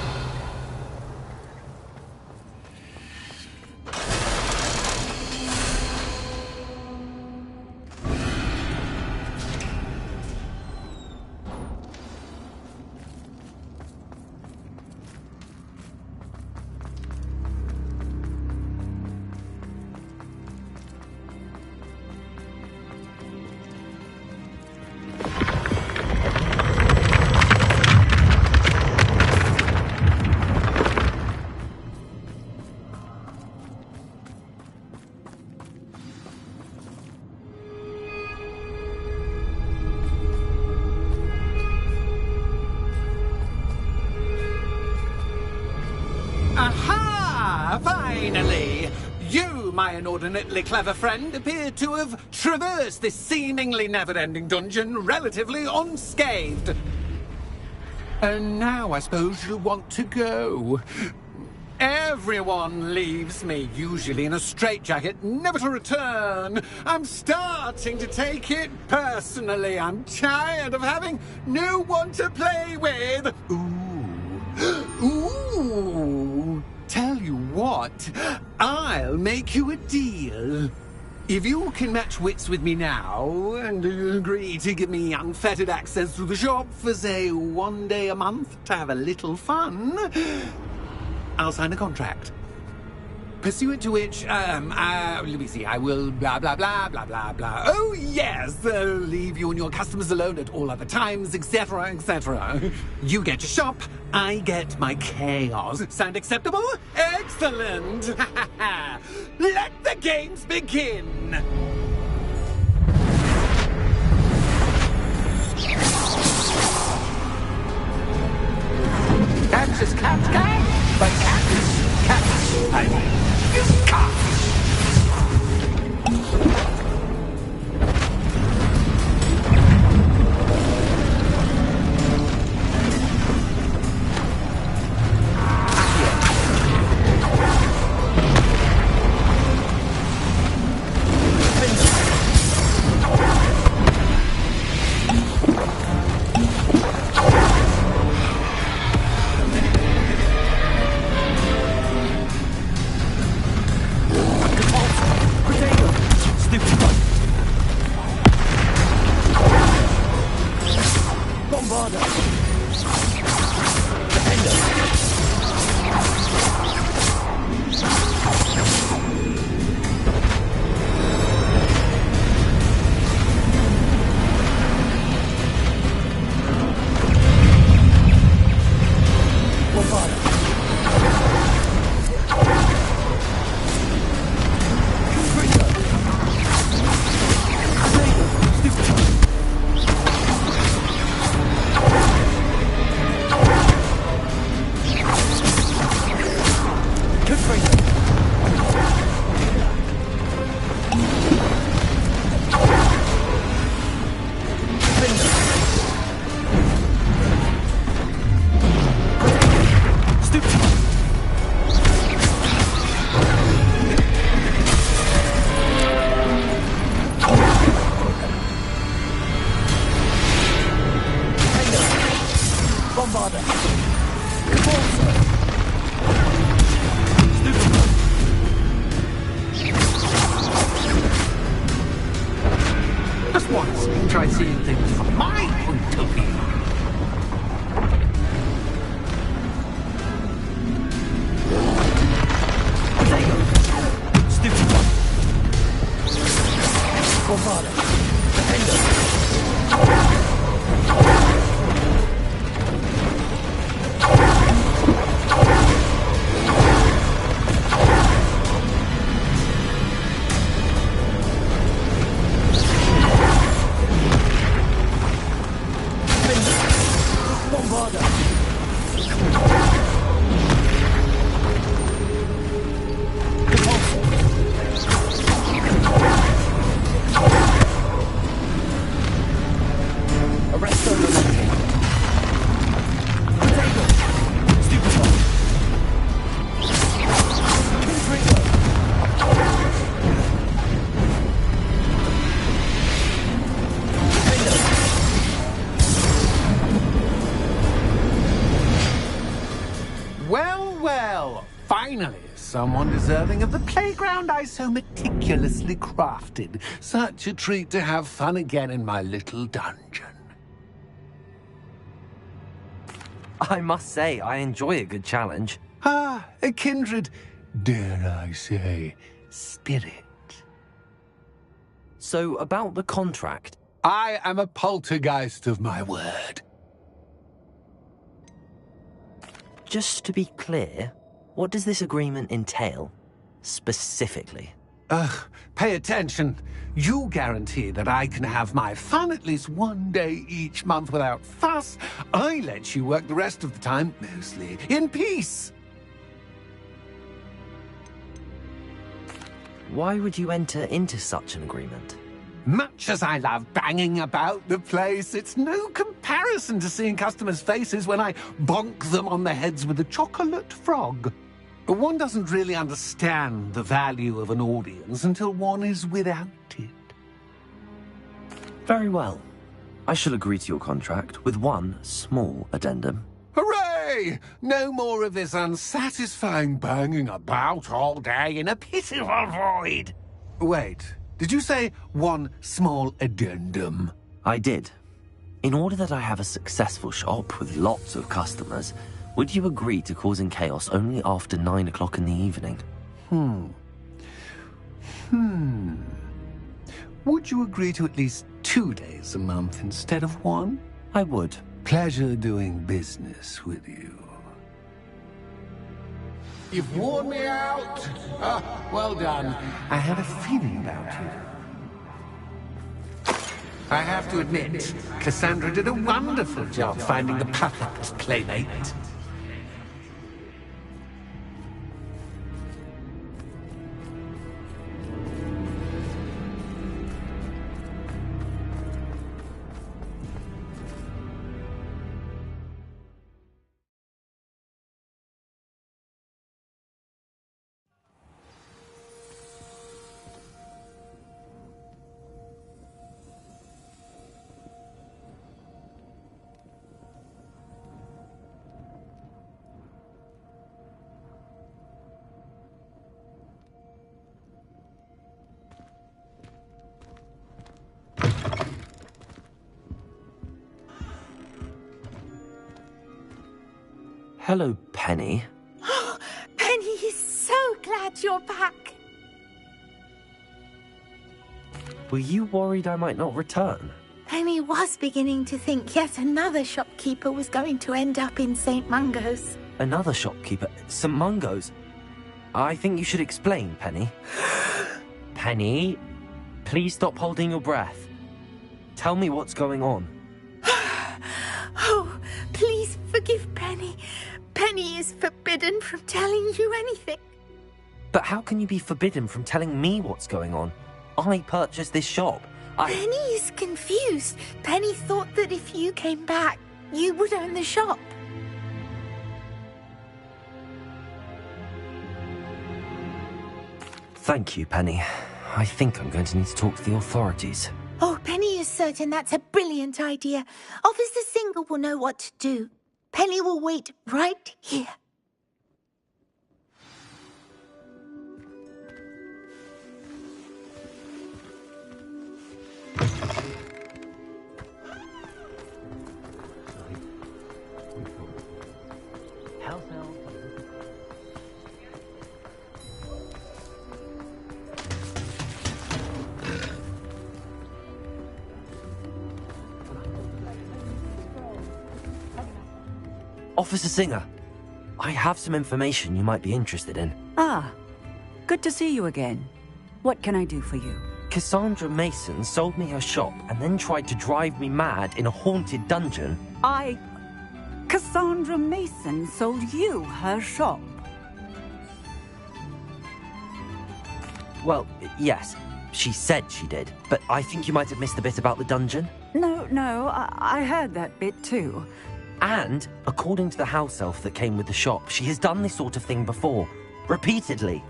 Aha! Finally! You, my inordinately clever friend, appear to have traversed this seemingly never-ending dungeon relatively unscathed. And now I suppose you'll want to go. Everyone leaves me, usually in a straitjacket, never to return. I'm starting to take it personally. I'm tired of having no one to play with. Ooh, tell you what, I'll make you a deal. If you can match wits with me now and agree to give me unfettered access to the shop for, say, 1 day a month to have a little fun, I'll sign a contract. pursuant to which, let me see, I will blah, blah, blah, blah, blah, blah. Oh, yes, leave you and your customers alone at all other times, etc., etc. You get your shop, I get my chaos. Sound acceptable? Excellent! Let the games begin! Cats is cat, but cat is cat. I mean, you cat. Just once, try seeing things from my point of view. Finally, someone deserving of the playground I so meticulously crafted. Such a treat to have fun again in my little dungeon. I must say, I enjoy a good challenge. Ah, a kindred, dare I say, spirit. So, about the contract. I am a poltergeist of my word. Just to be clear, what does this agreement entail, specifically? Pay attention. You guarantee that I can have my fun at least one day each month without fuss. I let you work the rest of the time, mostly in peace. Why would you enter into such an agreement? Much as I love banging about the place, it's no comparison to seeing customers' faces when I bonk them on the heads with a chocolate frog. One doesn't really understand the value of an audience until one is without it. Very well. I shall agree to your contract with one small addendum. Hooray! No more of this unsatisfying banging about all day in a pitiful void. Wait, did you say one small addendum? I did. In order that I have a successful shop with lots of customers, would you agree to causing chaos only after 9 o'clock in the evening? Would you agree to at least 2 days a month instead of 1? I would. Pleasure doing business with you. You've worn me out. Well done. I had a feeling about you. I have to admit, Cassandra did a wonderful job finding the perfect playmate. Hello, Penny. Penny is so glad you're back. Were you worried I might not return? Penny was beginning to think yet another shopkeeper was going to end up in St. Mungo's. Another shopkeeper? St. Mungo's? I think you should explain, Penny. Penny, please stop holding your breath. Tell me what's going on. Oh, please forgive Penny. Penny is forbidden from telling you anything. But how can you be forbidden from telling me what's going on? I purchased this shop. Penny is confused. Penny thought that if you came back, you would own the shop. Thank you, Penny. I think I'm going to need to talk to the authorities. Oh, Penny is certain that's a brilliant idea. Officer Single will know what to do. Penny will wait right here. Officer Singer, I have some information you might be interested in. Ah, good to see you again. What can I do for you? Cassandra Mason sold me her shop and then tried to drive me mad in a haunted dungeon. Cassandra Mason sold you her shop? Well, yes, she said she did, but I think you might have missed the bit about the dungeon. No, I heard that bit too. And, according to the house elf that came with the shop, she has done this sort of thing before. Repeatedly.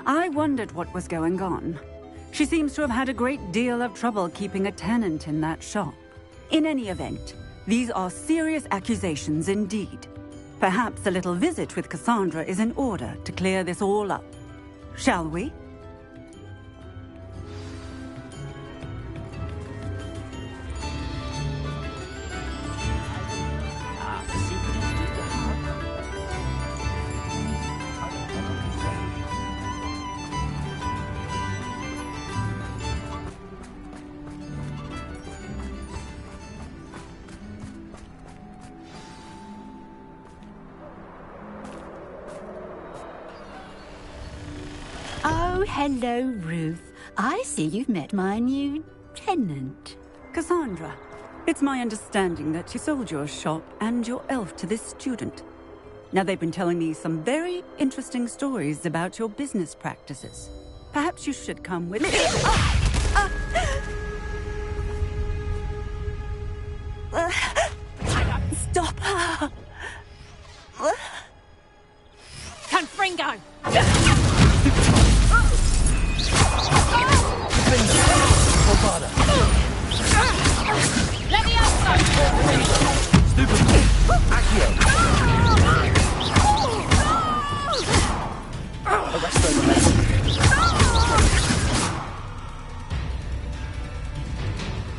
I wondered what was going on. She seems to have had a great deal of trouble keeping a tenant in that shop. In any event, these are serious accusations indeed. Perhaps a little visit with Cassandra is in order to clear this all up. Shall we? Oh, hello, Ruth. I see you've met my new tenant. Cassandra, it's my understanding that you sold your shop and your elf to this student. Now, they've been telling me some very interesting stories about your business practices. Perhaps you should come with me. Stop her! Confringo! Let me out!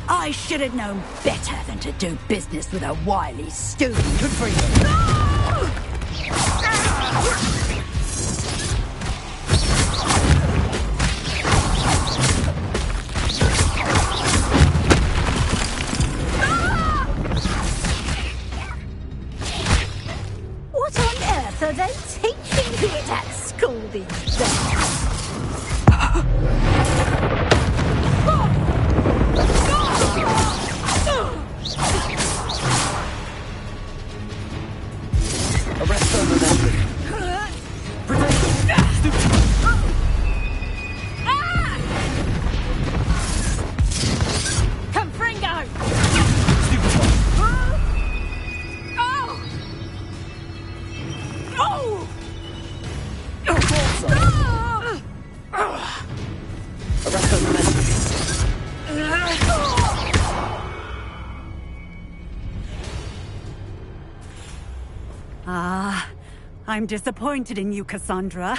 I should have known better than to do business with a wily student. Good for you. I'm disappointed in you, Cassandra.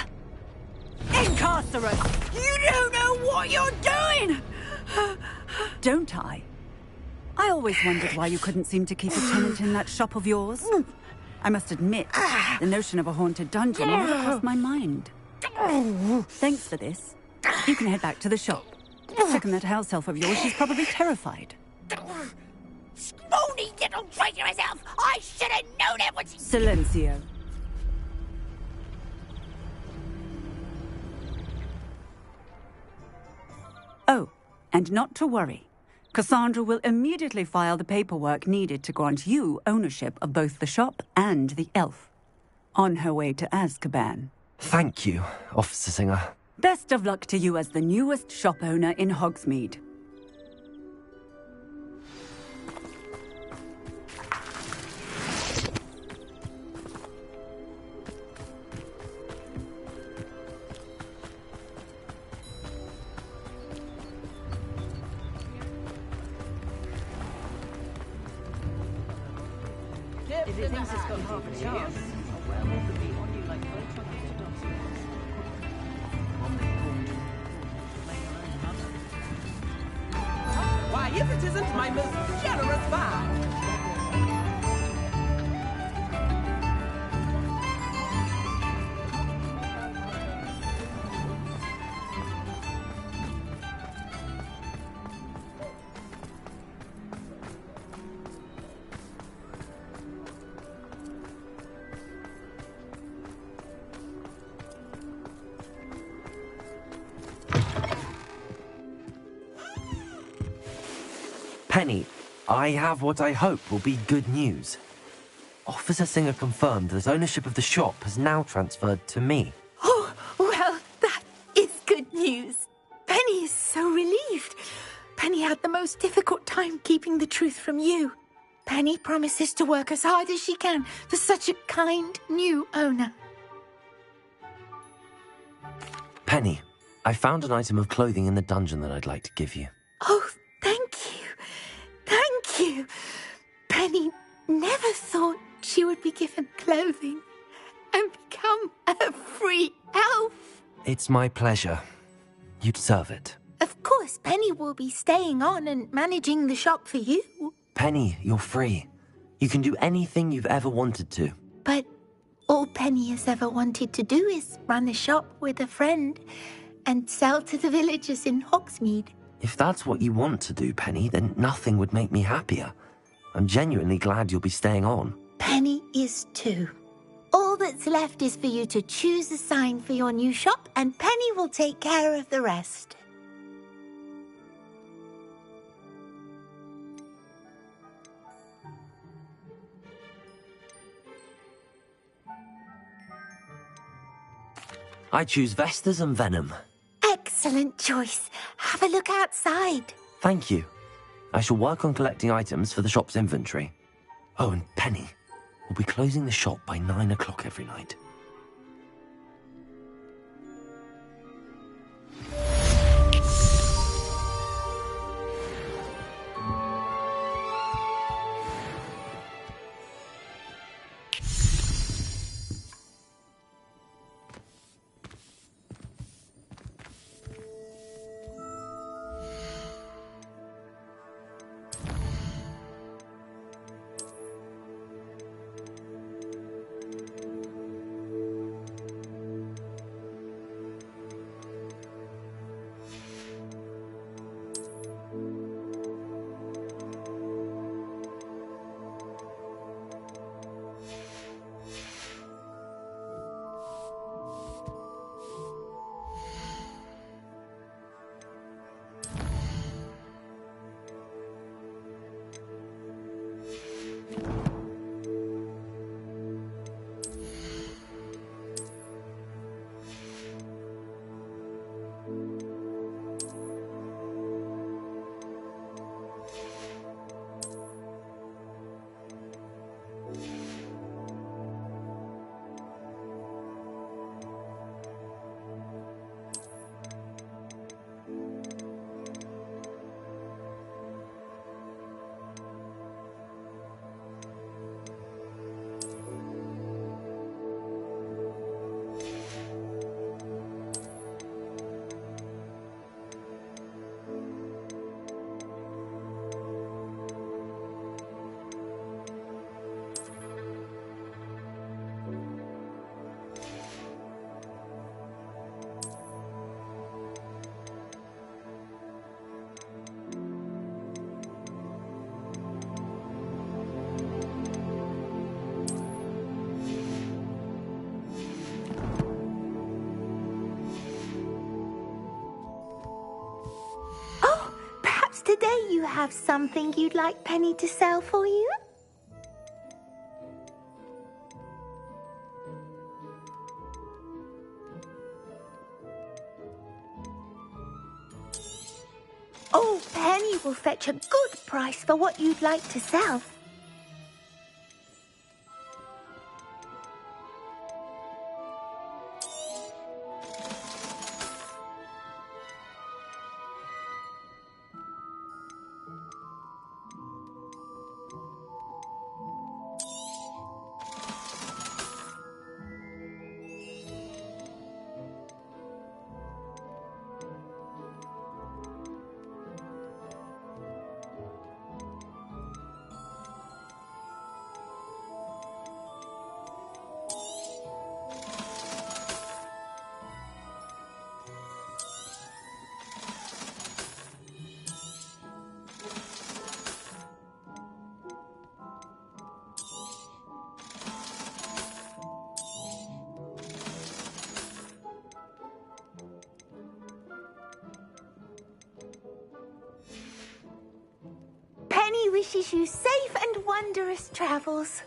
Incarcerate! You don't know what you're doing! Don't I? I always wondered why you couldn't seem to keep a tenant in that shop of yours. I must admit, the notion of a haunted dungeon never crossed my mind. Thanks for this. You can head back to the shop. Check on that house elf of yours, she's probably terrified. Spoony little traitor herself! I should have known it was... Silencio. Oh, and not to worry. Cassandra will immediately file the paperwork needed to grant you ownership of both the shop and the elf. On her way to Azkaban. Thank you, Officer Singer. Best of luck to you as the newest shop owner in Hogsmeade. If he thinks it's got half a chance, a werewolf would be on you like both orthodox. Why, if it isn't my most generous bag! Penny, I have what I hope will be good news. Officer Singer confirmed that ownership of the shop has now transferred to me. Oh, well, that is good news. Penny is so relieved. Penny had the most difficult time keeping the truth from you. Penny promises to work as hard as she can for such a kind new owner. Penny, I found an item of clothing in the dungeon that I'd like to give you. Oh, thank you. Thank you. Penny never thought she would be given clothing and become a free elf. It's my pleasure. You deserve it. Of course, Penny will be staying on and managing the shop for you. Penny, you're free. You can do anything you've ever wanted to. But all Penny has ever wanted to do is run a shop with a friend and sell to the villagers in Hogsmeade. If that's what you want to do, Penny, then nothing would make me happier. I'm genuinely glad you'll be staying on. Penny is too. All that's left is for you to choose a sign for your new shop, and Penny will take care of the rest. I choose Vestas and Venom. Excellent choice. Have a look outside. Thank you. I shall work on collecting items for the shop's inventory. Oh, and Penny, we'll be closing the shop by 9 o'clock every night. today you have something you'd like Penny to sell for you? Oh, Penny will fetch a good price for what you'd like to sell. Penny wishes you safe and wondrous travels.